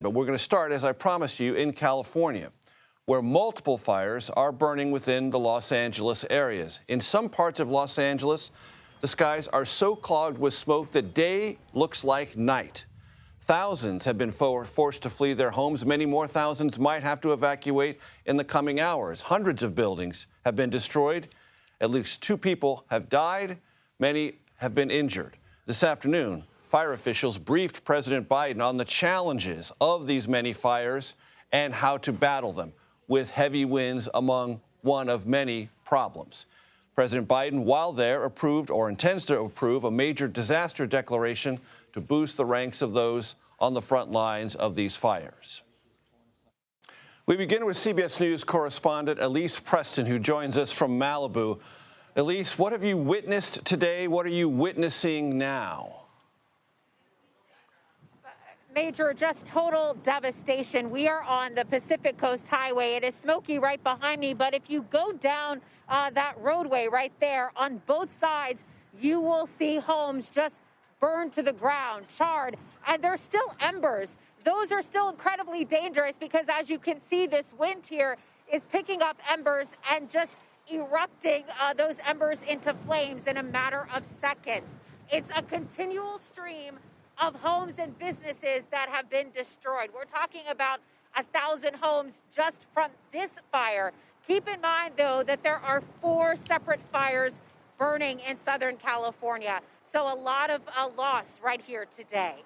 But we're going to start, as I promised you, in California, where multiple fires are burning within the Los Angeles areas. In some parts of Los Angeles, the skies are so clogged with smoke that day looks like night. Thousands have been forced to flee their homes. Many more thousands might have to evacuate in the coming hours. Hundreds of buildings have been destroyed. At least 2 people have died. Many have been injured. This afternoon, fire officials briefed President Biden on the challenges of these many fires and how to battle them, with heavy winds among one of many problems. President Biden, while there, approved or intends to approve a major disaster declaration to boost the ranks of those on the front lines of these fires. We begin with CBS News correspondent Elise Preston, who joins us from Malibu. Elise, what have you witnessed today? What are you witnessing now? Major, just total devastation. We are on the Pacific Coast Highway. It is smoky right behind me, but if you go down that roadway right there, on both sides, you will see homes just burned to the ground, charred, and there's still embers. Those are still incredibly dangerous because, as you can see, this wind here is picking up embers and just erupting those embers into flames in a matter of seconds. It's a continual stream of homes and businesses that have been destroyed. We're talking about 1,000 homes just from this fire. Keep in mind, though, that there are 4 separate fires burning in Southern California. So a lot of loss right here today.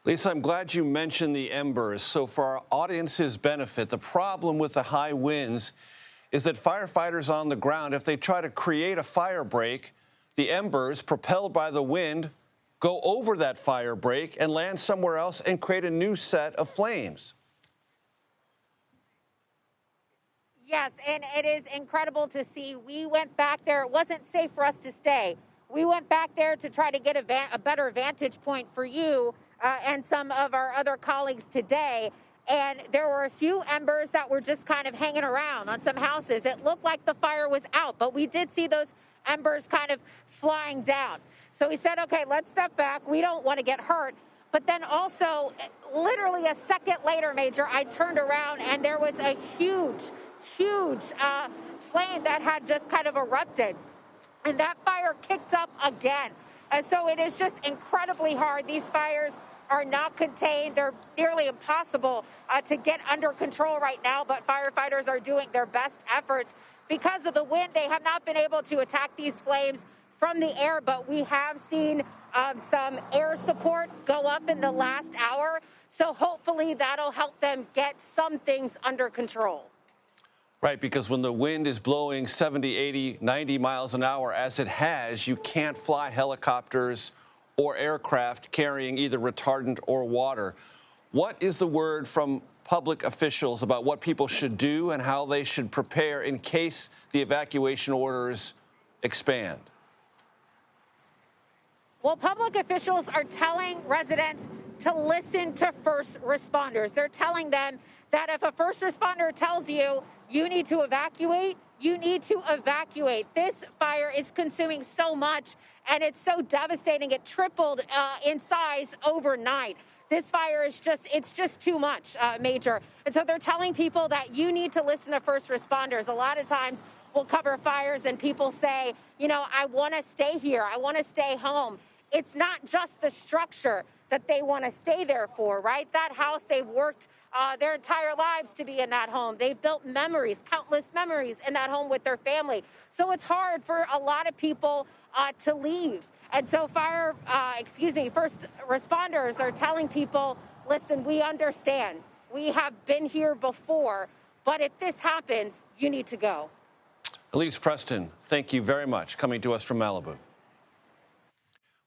Lisa, I'm glad you mentioned the embers. So for our audience's benefit, the problem with the high winds is that firefighters on the ground, if they try to create a fire break, the embers, propelled by the wind, go over that fire break and land somewhere else and create a new set of flames. Yes, and it is incredible to see. We went back there. It wasn't safe for us to stay. We went back there to try to get a better vantage point for you and some of our other colleagues today. And there were a few embers that were just kind of hanging around on some houses. It looked like the fire was out, but we did see those embers kind of flying down. So we said, okay, let's step back. We don't want to get hurt. But then also, literally a second later, Major, I turned around and there was a huge flame that had just kind of erupted. And that fire kicked up again. And so it is just incredibly hard. These fires are not contained. They're nearly impossible to get under control right now. But firefighters are doing their best efforts. Because of the wind, they have not been able to attack these flames from the air, but we have seen some air support go up in the last hour. So hopefully that'll help them get some things under control. Right, because when the wind is blowing 70, 80, 90 miles an hour, as it has, you can't fly helicopters or aircraft carrying either retardant or water. What is the word from public officials about what people should do and how they should prepare in case the evacuation orders expand? Well, public officials are telling residents to listen to first responders. They're telling them that if a first responder tells you you need to evacuate, you need to evacuate. This fire is consuming so much, and it's so devastating. It tripled in size overnight. This fire is it's just too much, Major. And so they're telling people that you need to listen to first responders. A lot of times we'll cover fires and people say, you know, I want to stay here. I want to stay home. It's not just the structure that they want to stay there for, right? That house, they've worked their entire lives to be in that home. They've built memories, countless memories in that home with their family. So it's hard for a lot of people to leave. And so first responders are telling people, listen, we understand. We have been here before, but if this happens, you need to go. Elise Preston, thank you very much, coming to us from Malibu.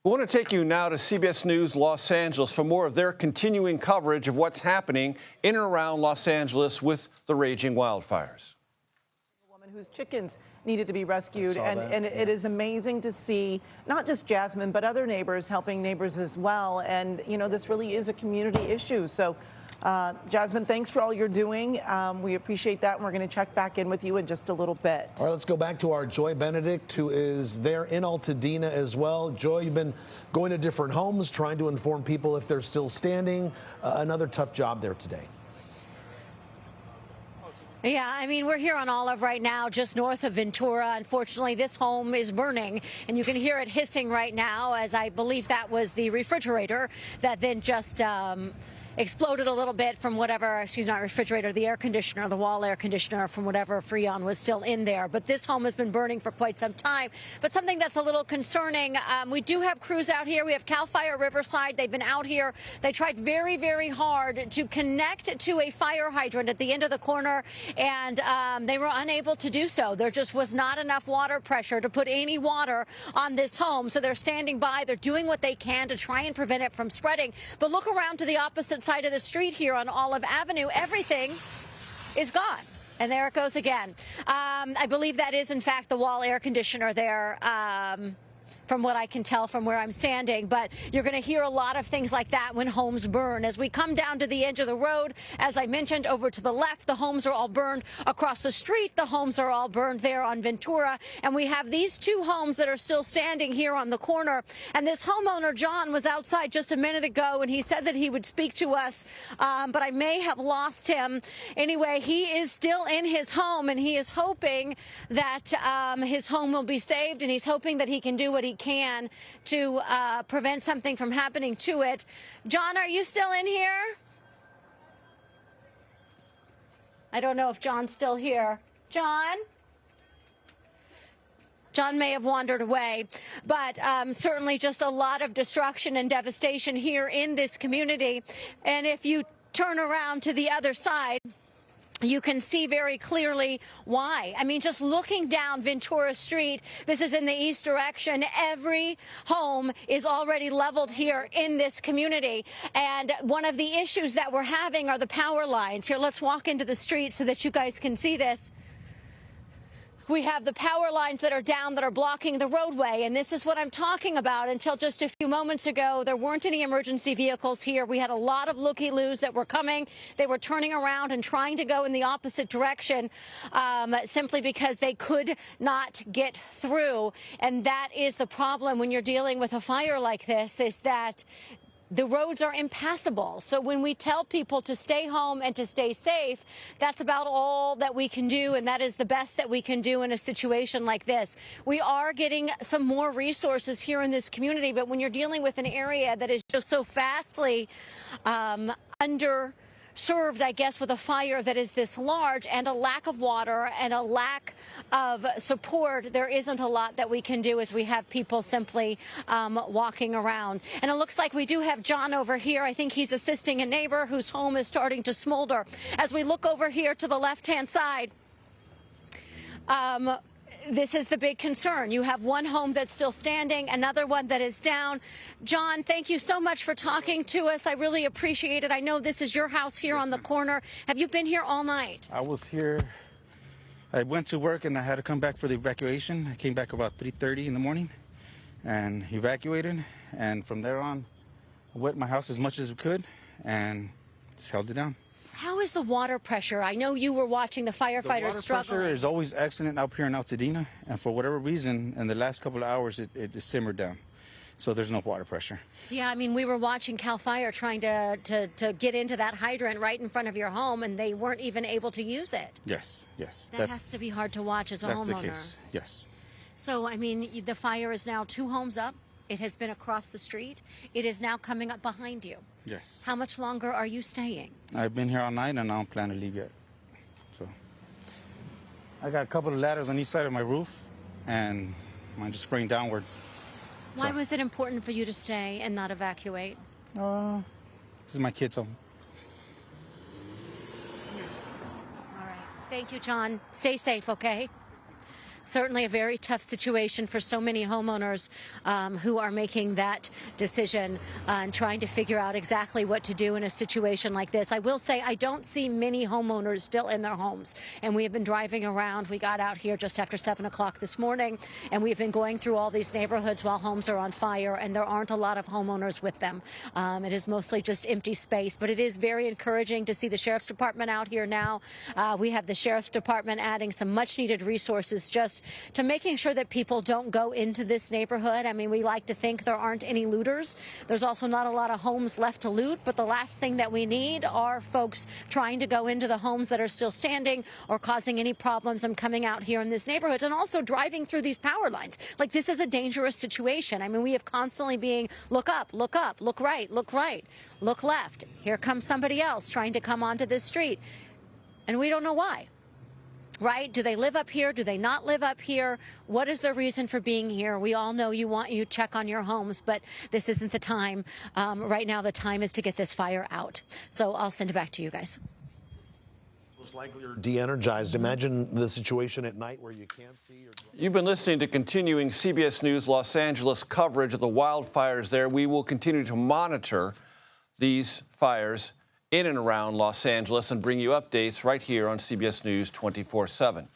We want to take you now to CBS News Los Angeles for more of their continuing coverage of what's happening in and around Los Angeles with the raging wildfires. A woman whose chickens needed to be rescued, and it is amazing to see not just Jasmine, but other neighbors helping neighbors as well. And, you know, this really is a community issue. So Jasmine, thanks for all you're doing. We appreciate that, and we're going to check back in with you in just a little bit. All right, let's go back to our Joy Benedict, who is there in Altadena as well. Joy, you've been going to different homes, trying to inform people if they're still standing. Another tough job there today. Yeah, I mean, we're here on Olive right now, just north of Ventura. Unfortunately, this home is burning, and you can hear it hissing right now, as I believe that was the refrigerator that then just exploded a little bit from whatever, not refrigerator, the air conditioner, the wall air conditioner from whatever Freon was still in there. But this home has been burning for quite some time. But something that's a little concerning, we do have crews out here. We have CAL FIRE Riverside. They've been out here. They tried very, very hard to connect to a fire hydrant at the end of the corner, and they were unable to do so. There just was not enough water pressure to put any water on this home. So they're standing by. They're doing what they can to try and prevent it from spreading. But look around to the opposite side of the street here on Olive Avenue. Everything is gone. And there it goes again. I believe that is, in fact, the wall air conditioner there. From what I can tell from where I'm standing. But you're going to hear a lot of things like that when homes burn. As we come down to the edge of the road, as I mentioned, over to the left, the homes are all burned. Across the street, the homes are all burned there on Ventura. And we have these two homes that are still standing here on the corner. And this homeowner, John, was outside just a minute ago, and he said that he would speak to us, but I may have lost him. Anyway, he is still in his home, and he is hoping that his home will be saved, and he's hoping that he can do what he can to prevent something from happening to it. John, are you still in here? I don't know if John's still here. John? John may have wandered away, but certainly just a lot of destruction and devastation here in this community. And if you turn around to the other side, you can see very clearly why. I mean, just looking down Ventura Street, this is in the east direction. Every home is already leveled here in this community. And one of the issues that we're having are the power lines. Here, let's walk into the street so that you guys can see this. We have the power lines that are down that are blocking the roadway, and this is what I'm talking about. Until just a few moments ago, there weren't any emergency vehicles here. We had a lot of looky-loos that were coming. They were turning around and trying to go in the opposite direction simply because they could not get through. And that is the problem when you're dealing with a fire like this, is that the roads are impassable. So when we tell people to stay home and to stay safe, that's about all that we can do, and that is the best that we can do in a situation like this. We are getting some more resources here in this community, but when you're dealing with an area that is just so vastly underserved, I guess, with a fire that is this large and a lack of water and a lack of support, there isn't a lot that we can do as we have people simply walking around. And it looks like we do have John over here. I think he's assisting a neighbor whose home is starting to smolder. As we look over here to the left-hand side, this is the big concern. You have one home that's still standing, another one that is down. John, thank you so much for talking to us. I really appreciate it. I know this is your house here on the corner. Have you been here all night? I was here. I went to work and I had to come back for the evacuation. I came back about 3:30 in the morning and evacuated. And from there on, I wet my house as much as we could and just held it down. How is the water pressure? I know you were watching the firefighters struggling. The water pressure is always excellent up here in Altadena, and for whatever reason, in the last couple of hours, it just simmered down. So there's no water pressure. Yeah, I mean, we were watching CAL FIRE trying to get into that hydrant right in front of your home, and they weren't even able to use it. Yes, yes. That has to be hard to watch as a homeowner. That's the case, yes. So, I mean, the fire is now 2 homes up. It has been across the street. It is now coming up behind you. Yes. How much longer are you staying? I've been here all night, and I don't plan to leave yet. So I got a couple of ladders on each side of my roof, and I'm just spraying downward. Why was it important for you to stay and not evacuate? This is my kids' home. All right. Thank you, John. Stay safe, okay? certainly a very tough situation for so many homeowners who are making that decision and trying to figure out exactly what to do in a situation like this. I will say I don't see many homeowners still in their homes, and we have been driving around. We got out here just after 7 o'clock this morning, and we've been going through all these neighborhoods while homes are on fire, and there aren't a lot of homeowners with them. It is mostly just empty space, but it is very encouraging to see the Sheriff's Department out here now. We have the Sheriff's Department adding some much-needed resources just to making sure that people don't go into this neighborhood. I mean, we like to think there aren't any looters. There's also not a lot of homes left to loot, but the last thing that we need are folks trying to go into the homes that are still standing or causing any problems. I'm coming out here in this neighborhood and also driving through these power lines. Like, this is a dangerous situation. I mean, we have constantly being look up, look right, look left. Here comes somebody else trying to come onto this street, and we don't know why. Right? Do they live up here? Do they not live up here? What is their reason for being here? We all know you check on your homes, but this isn't the time. Right now, the time is to get this fire out. So I'll send it back to you guys. Most likely you're de-energized. Imagine the situation at night where you can't see. You've been listening to continuing CBS News Los Angeles coverage of the wildfires there. We will continue to monitor these fires in and around Los Angeles and bring you updates right here on CBS News 24/7.